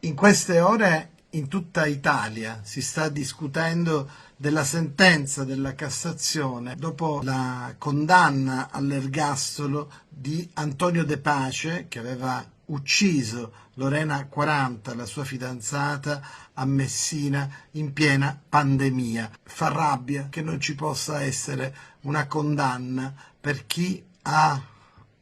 In queste ore in tutta Italia si sta discutendo della sentenza della Cassazione dopo la condanna all'ergastolo di Antonio De Pace, che aveva ucciso Lorena 40, la sua fidanzata, a Messina in piena pandemia. Fa rabbia che non ci possa essere una condanna per chi ha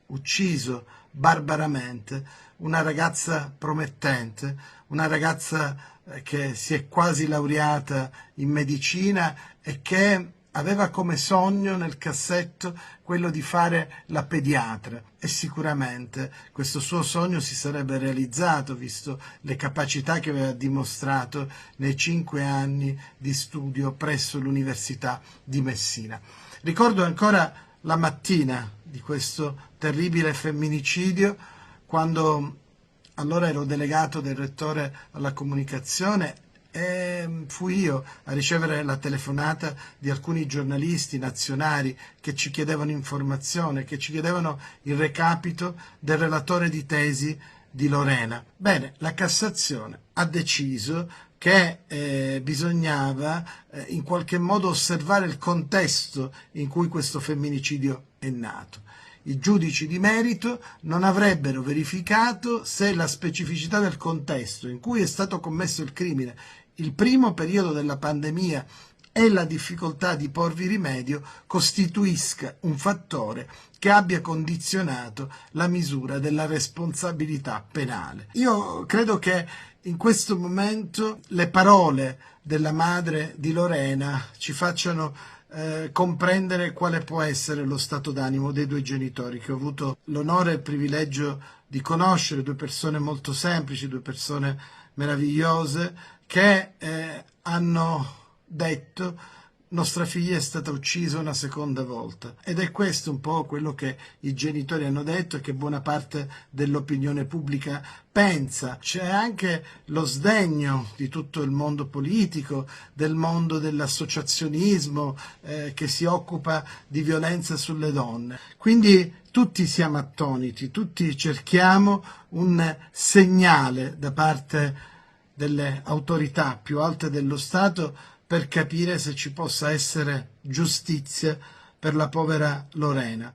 ucciso barbaramente una ragazza promettente, una ragazza che si è quasi laureata in medicina e che aveva come sogno nel cassetto quello di fare la pediatra, e sicuramente questo suo sogno si sarebbe realizzato visto le capacità che aveva dimostrato nei 5 anni di studio presso l'Università di Messina. Ricordo ancora la mattina di questo terribile femminicidio, quando allora ero delegato del rettore alla comunicazione e fui io a ricevere la telefonata di alcuni giornalisti nazionali che ci chiedevano informazione, che ci chiedevano il recapito del relatore di tesi di Lorena. Bene, la Cassazione ha deciso che bisognava in qualche modo osservare il contesto in cui questo femminicidio è nato. I giudici di merito non avrebbero verificato se la specificità del contesto in cui è stato commesso il crimine, il primo periodo della pandemia e la difficoltà di porvi rimedio, costituisca un fattore che abbia condizionato la misura della responsabilità penale. Io credo che in questo momento le parole della madre di Lorena ci facciano comprendere quale può essere lo stato d'animo dei due genitori, che ho avuto l'onore e il privilegio di conoscere, due persone molto semplici, due persone meravigliose, che hanno detto: nostra figlia è stata uccisa una seconda volta. Ed è questo un po' quello che i genitori hanno detto e che buona parte dell'opinione pubblica pensa. C'è anche lo sdegno di tutto il mondo politico, del mondo dell'associazionismo che si occupa di violenza sulle donne. Quindi tutti siamo attoniti, tutti cerchiamo un segnale da parte delle autorità più alte dello Stato per capire se ci possa essere giustizia per la povera Lorena.